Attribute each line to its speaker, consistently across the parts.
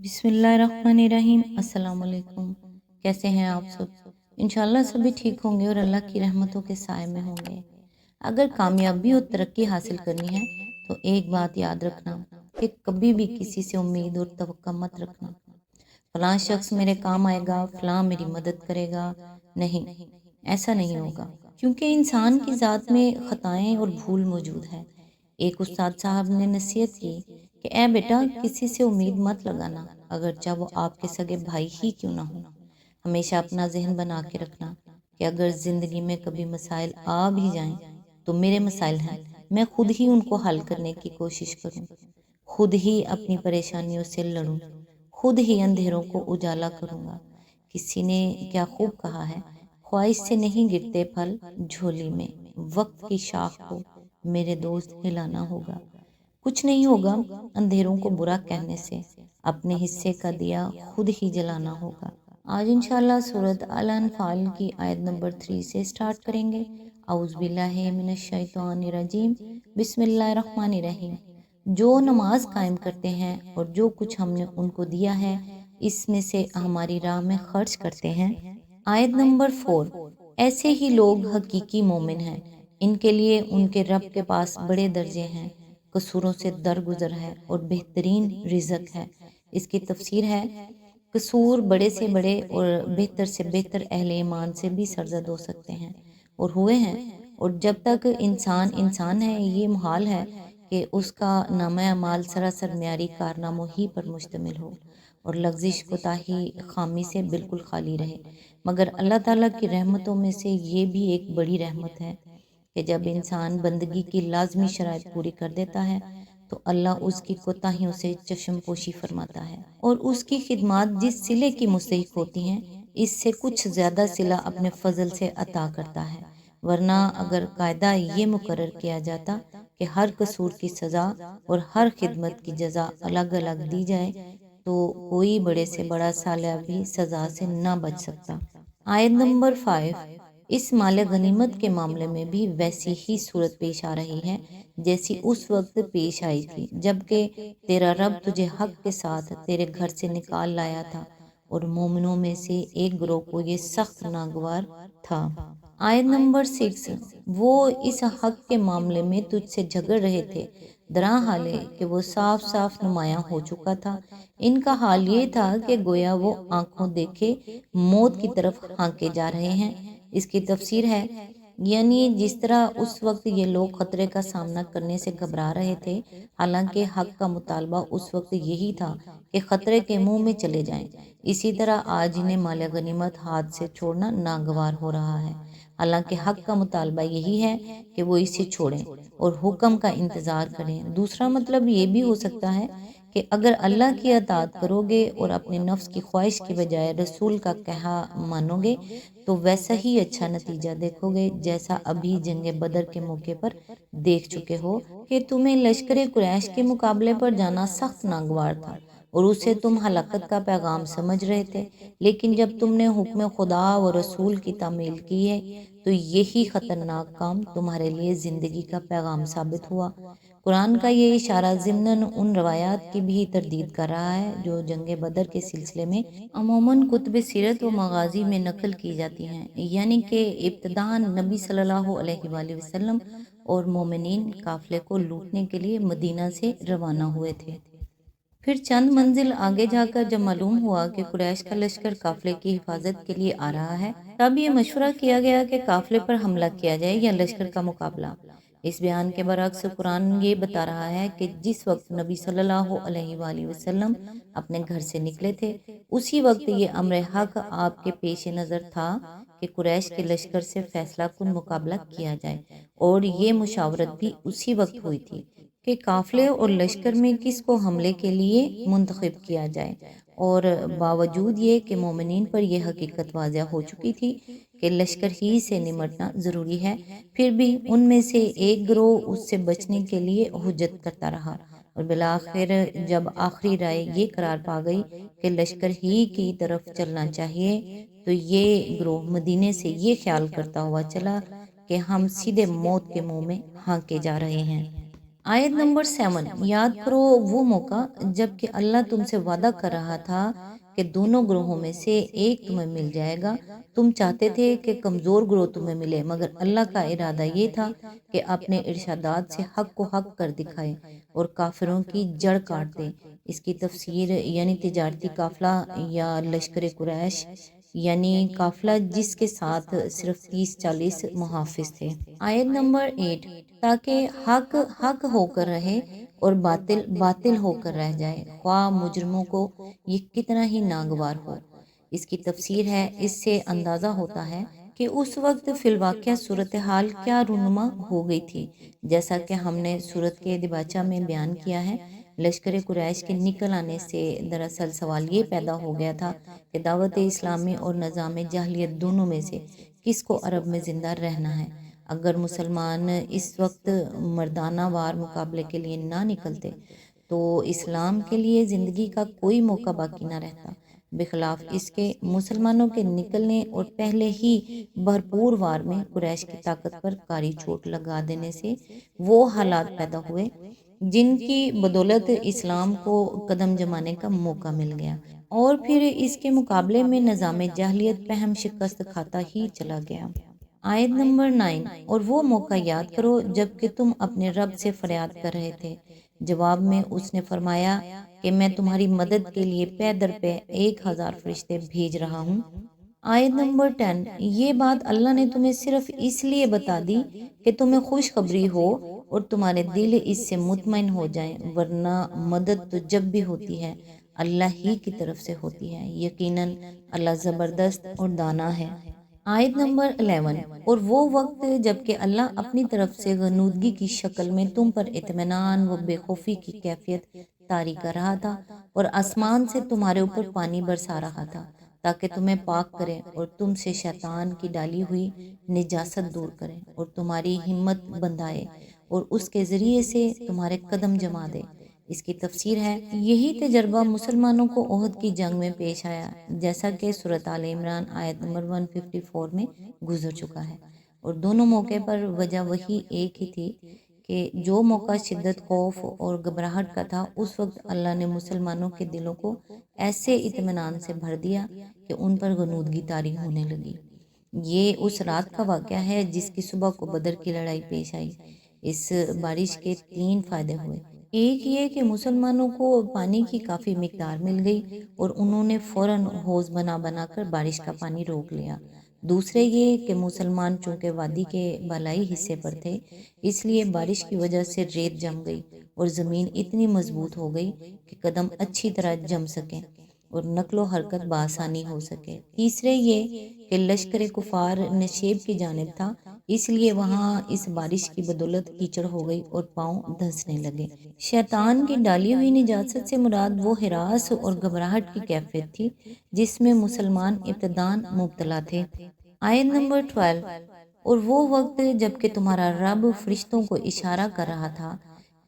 Speaker 1: बिस्मिल्लाहिर्रहमानिर्रहीम। अस्सलाम वालेकुम। कैसे हैं आप सब? इंशाल्लाह सभी ठीक होंगे और अल्लाह की रहमतों के साए में होंगे। अगर कामयाबी और तरक्की हासिल करनी है तो एक बात याद रखना कि कभी भी किसी से उम्मीद और तवक्को मत रखना। फलां शख्स मेरे काम आएगा, फलां मेरी मदद करेगा। नहीं, ऐसा नहीं होगा, क्योंकि इंसान की ज़ात में ख़ताएं और भूल मौजूद है। एक उस्ताद साहब ने नसीहत की कि ए बेटा, किसी से उम्मीद मत लगाना, अगर चाहे वो आपके सगे भाई ही क्यों ना हो। हमेशा अपना जहन बना के रखना कि अगर ज़िंदगी में कभी मसाइल आ भी जाएं तो मेरे मसाइल हैं, मैं खुद ही उनको हल करने की कोशिश करूं, खुद ही अपनी परेशानियों से लड़ूं, खुद ही अंधेरों को उजाला करूंगा। किसी ने क्या खूब कहा है, ख्वाहिश से नहीं गिरते फल झोली में, वक्त की शाख को मेरे दोस्त हिलाना होगा। कुछ नहीं होगा अंधेरों को बुरा कहने से, अपने हिस्से का दिया खुद ही जलाना होगा। आज इंशाल्लाह सूरत अल अनफाल की आयत नंबर 3 से स्टार्ट करेंगे। औज़ बिल्लाहि मिनश शैतानिर रजीम, बिस्मिल्लाहिर रहमानिर रहीम। जो नमाज कायम करते हैं और जो कुछ हमने उनको दिया है इसमें से हमारी राह में खर्च करते हैं। आयत नंबर 4, ऐसे ही लोग हकीकी मोमिन हैं, इनके लिए उनके रब के पास बड़े दर्जे हैं, कसूरों से दरगुजर है और बेहतरीन रिज़्क है। इसकी तफसीर है, कसूर बड़े से बड़े और बेहतर से बेहतर अहले ईमान से भी सरजद हो सकते हैं और हुए हैं। और जब तक इंसान इंसान है, ये मुहाल है कि उसका नामा अमाल सरासर म्यारी कारनामों ही पर मुश्तमिल हो और लग्जिश कोताही खामी से बिल्कुल खाली रहे। मगर अल्लाह ताला की रहमतों में से ये भी एक बड़ी रहमत है कि जब इंसान बंदगी की लाजमी शराइत पूरी कर देता है तो अल्लाह उसकी कोताहियों से चश्मपोशी फरमाता है और उसकी खिदमत जिस सिले की मुस्तहिक होती हैं, इससे कुछ ज़्यादा सिला अपने फजल से अता करता है। वरना अगर कायदा ये मुकर्रर किया जाता कि हर कसूर की सज़ा और हर खिदमत की जज़ा अलग अलग दी जाए तो कोई बड़े से बड़ा साला भी सज़ा से ना बच सकता। आयत नंबर 5, इस माल गनीमत के मामले में भी वैसी ही सूरत पेश आ रही है जैसी उस वक्त पेश आई थी जबकि तेरा रब तुझे हक के साथ तेरे घर से निकाल लाया था और मोमिनों में से एक ग्रोह को ये सख्त नागवार था। आयत नंबर 6, वो इस हक के मामले में तुझसे झगड़ रहे थे, दरा हाले कि वो साफ साफ नुमायां हो चुका था। इनका हाल ये था कि गोया वो आंखों देखे मौत की तरफ हाँके जा रहे हैं। इसकी तफसीर है, यानी जिस तरह उस वक्त ये लोग खतरे का सामना करने से घबरा रहे थे, हालांकि हक का मुतालबा उस वक्त यही था कि खतरे के मुंह में चले जाएं। इसी तरह आज इन्हें माल गनीमत हाथ से छोड़ना नागवार हो रहा है, हालांकि हक का मुतालबा यही है कि वो इसे छोड़ें और हुक्म का इंतज़ार करें। दूसरा मतलब ये भी हो सकता है कि अगर अल्लाह की अताअत करोगे और अपने नफ्स की ख्वाहिश की बजाय रसूल का कहा मानोगे तो वैसा ही अच्छा नतीजा देखोगे जैसा अभी जंग बदर के मौके पर देख चुके हो कि तुम्हें लश्कर कुरैश के मुकाबले पर जाना सख्त नागवार था और उसे तुम हलाकत का पैगाम समझ रहे थे, लेकिन जब तुमने हुक्म खुदा व रसूल की तामील की है तो यही ख़तरनाक काम तुम्हारे लिए ज़िंदगी का पैगाम साबित हुआ। कुरान का ये इशारा ज़िम्नन उन रवायात की भी तरदीद कर रहा है जो जंग बदर के सिलसिले में अमूमन कुतुब सीरत व मगाज़ी में नकल की जाती हैं, यानी कि इब्तिदान नबी सल्लल्लाहु अलैहि वसल्लम और मोमिनीन काफ़िले को लूटने के लिए मदीना से रवाना हुए थे। फिर चंद मंजिल आगे जाकर जब मालूम हुआ कि कुरैश का लश्कर काफिले की हिफाजत के लिए आ रहा है, तब ये मशवरा किया गया कि काफिले पर हमला किया जाए या लश्कर का मुकाबला। इस बयान के बरक्स कुरान ये बता रहा है कि जिस वक्त नबी सल्लल्लाहु अलैहि वसल्लम अपने घर से निकले थे, उसी वक्त ये अम्र हक आपके पेश नज़र था कि कुरैश के लश्कर से फैसला कुन मुकाबला किया जाए, और ये मुशावरत भी उसी वक्त हुई थी कि काफिले और लश्कर में किसको हमले के लिए मुंतखब किया जाए। और बावजूद ये कि मोमिनीन पर यह हकीकत वाज़ह हो चुकी थी कि लश्कर ही से निमटना ज़रूरी है, फिर भी उनमें से एक गिरोह उससे बचने के लिए हुज्जत करता रहा और बिलाखिर जब आखिरी राय ये करार पा गई कि लश्कर ही की तरफ चलना चाहिए, तो ये गिरोह मदीने से ये ख्याल करता हुआ चला कि हम सीधे मौत के मुंह में हाँके जा रहे हैं। آیت نمبر 7، یاد کرو وہ موقع جب کہ اللہ تم سے وعدہ کر رہا تھا کہ دونوں گروہوں میں سے ایک تمہیں مل جائے گا۔ تم چاہتے تھے کہ کمزور گروہ تمہیں ملے، مگر اللہ کا ارادہ یہ تھا کہ اپنے ارشادات سے حق کو حق کر دکھائے اور کافروں کی جڑ کاٹ دے۔ اس کی تفسیر یعنی تجارتی قافلہ یا لشکر قریش، یعنی قافلہ جس کے ساتھ صرف 30-40 محافظ تھے۔ آیت نمبر 8، تاکہ حق حق ہو کر رہے اور باطل باطل ہو کر رہ جائے، خواہ مجرموں کو یہ کتنا ہی ناگوار ہو۔ اس کی تفسیر ہے، اس سے اندازہ ہوتا ہے کہ اس وقت فی الواقع صورتحال کیا رونما ہو گئی تھی۔ جیسا کہ ہم نے سورت کے دباچہ میں بیان کیا ہے، لشکر قریش کے نکل آنے سے دراصل سوال یہ پیدا ہو گیا تھا کہ دعوت اسلامی اور نظام جاہلیت دونوں میں سے کس کو عرب میں زندہ رہنا ہے۔ اگر مسلمان اس وقت مردانہ وار مقابلے کے لیے نہ نکلتے تو اسلام کے لیے زندگی کا کوئی موقع باقی نہ رہتا، بخلاف اس کے مسلمانوں کے نکلنے اور پہلے ہی بھرپور وار میں قریش کی طاقت پر کاری چوٹ لگا دینے سے وہ حالات پیدا ہوئے جن کی بدولت اسلام کو قدم جمانے کا موقع مل گیا، اور پھر اس کے مقابلے میں نظام جاہلیت پہم شکست کھاتا ہی چلا گیا۔ آیت نمبر 9، اور وہ موقع یاد کرو جب کہ تم اپنے رب سے فریاد کر رہے تھے، جواب میں اس نے فرمایا کہ میں تمہاری مدد کے لیے پے در پے 1000 فرشتے بھیج رہا ہوں۔ آیت نمبر 10، یہ بات اللہ نے تمہیں صرف اس لیے بتا دی کہ تمہیں خوشخبری ہو اور تمہارے دل اس سے مطمئن ہو جائیں، ورنہ مدد تو جب بھی ہوتی ہے اللہ ہی کی طرف سے ہوتی ہے، یقیناً اللہ زبردست اور دانا ہے۔ آیت نمبر 11، اور وہ وقت جب کہ اللہ اپنی طرف سے غنودگی کی شکل میں تم پر اطمینان و بے خوفی کی کیفیت طاری کر رہا تھا اور آسمان سے تمہارے اوپر پانی برسا رہا تھا تاکہ تمہیں پاک کرے اور تم سے شیطان کی ڈالی ہوئی نجاست دور کرے اور تمہاری ہمت بندھائے اور اس کے ذریعے سے تمہارے قدم جما دے۔ اس کی تفسیر ہے، یہی تجربہ مسلمانوں کو احد کی جنگ میں پیش آیا، جیسا کہ سورۃ آل عمران آیت نمبر 154 میں گزر چکا ہے، اور دونوں موقع پر وجہ وہی ایک ہی تھی کہ جو موقع شدت خوف اور گھبراہٹ کا تھا، اس وقت اللہ نے مسلمانوں کے دلوں کو ایسے اطمینان سے بھر دیا کہ ان پر غنودگی طاری ہونے لگی۔ یہ اس رات کا واقعہ ہے جس کی صبح کو بدر کی لڑائی پیش آئی۔ اس بارش کے 3 فائدے ہوئے۔ ایک یہ کہ مسلمانوں کو پانی کی کافی مقدار مل گئی اور انہوں نے فوراً حوض بنا بنا کر بارش کا پانی روک لیا۔ دوسرے یہ کہ مسلمان چونکہ وادی کے بالائی حصے پر تھے، اس لیے بارش کی وجہ سے ریت جم گئی اور زمین اتنی مضبوط ہو گئی کہ قدم اچھی طرح جم سکیں اور نقل و حرکت بآسانی ہو سکے۔ تیسرے یہ کہ لشکر کفار نشیب کی جانب تھا، اس لیے وہاں اس بارش کی بدولت کیچڑ ہو گئی اور پاؤں دھنسنے لگے۔ شیطان کی ڈالی ہوئی نجاست سے مراد وہ ہراس اور گھبراہٹ کی کیفیت تھی جس میں مسلمان ابتداً مبتلا تھے۔ آیت نمبر 12، اور وہ وقت جب کہ تمہارا رب فرشتوں کو اشارہ کر رہا تھا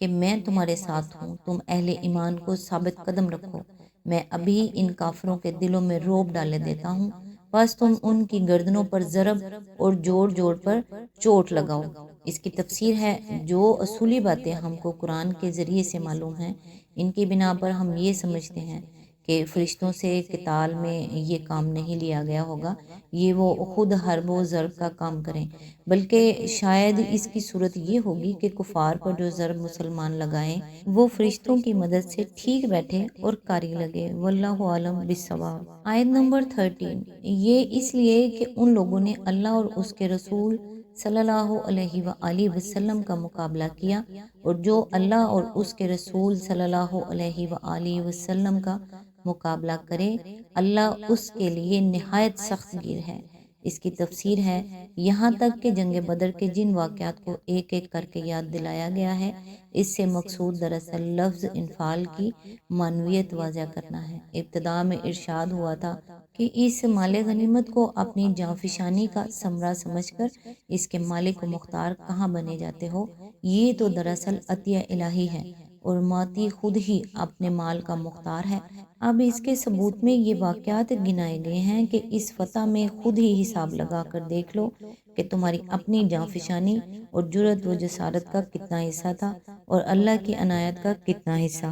Speaker 1: کہ میں تمہارے ساتھ ہوں، تم اہل ایمان کو ثابت قدم رکھو، میں ابھی ان کافروں کے دلوں میں رعب ڈالے دیتا ہوں، بس تم ان کی گردنوں پر ضرب اور جوڑ جوڑ پر چوٹ لگاؤ۔ اس کی تفسیر ہے، جو اصولی باتیں ہم کو قرآن کے ذریعے سے معلوم ہیں، ان کی بنا پر ہم یہ سمجھتے ہیں کہ فرشتوں سے قتال میں یہ کام نہیں لیا گیا ہوگا، یہ وہ خود حرب و ضرب کا کام کریں، بلکہ شاید اس کی صورت یہ ہوگی کہ کفار پر جو ضرب مسلمان لگائیں وہ فرشتوں کی مدد سے ٹھیک بیٹھے اور کاری لگے، واللہ عالم بالصواب۔ آیت نمبر 13، یہ اس لیے کہ ان لوگوں نے اللہ اور اس کے رسول صلی اللہ علیہ وآلہ وسلم کا مقابلہ کیا، اور جو اللہ اور اس کے رسول صلی اللہ علیہ وآلہ وسلم کا مقابلہ کرے اللہ اس کے لیے نہایت سخت گیر ہے۔ اس کی تفسیر ہے، یہاں تک کہ جنگ بدر کے جن واقعات کو ایک ایک کر کے یاد دلایا گیا ہے، اس سے مقصود دراصل لفظ انفال کی معنویت واضح کرنا ہے۔ ابتدا میں ارشاد ہوا تھا کہ اس مال غنیمت کو اپنی جانفشانی کا ثمرہ سمجھ کر اس کے مالک و مختار کہاں بنے جاتے ہو، یہ تو دراصل عطیہ الہی ہے اور ماتی خود ہی اپنے مال کا مختار ہے۔ اب اس کے ثبوت میں یہ واقعات گنائے گئے ہیں کہ اس فتح میں خود ہی حساب لگا کر دیکھ لو کہ تمہاری اپنی جانفشانی اور جرت و جسارت کا کتنا حصہ تھا اور اللہ کی عنایت کا کتنا حصہ۔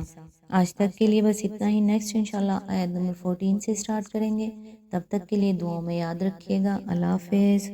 Speaker 1: آج تک کے لیے بس اتنا ہی۔ نیکسٹ انشاءاللہ آیت نمبر 14 سے سٹارٹ کریں گے۔ تب تک کے لیے دعاؤں میں یاد رکھیے گا۔ اللہ حافظ۔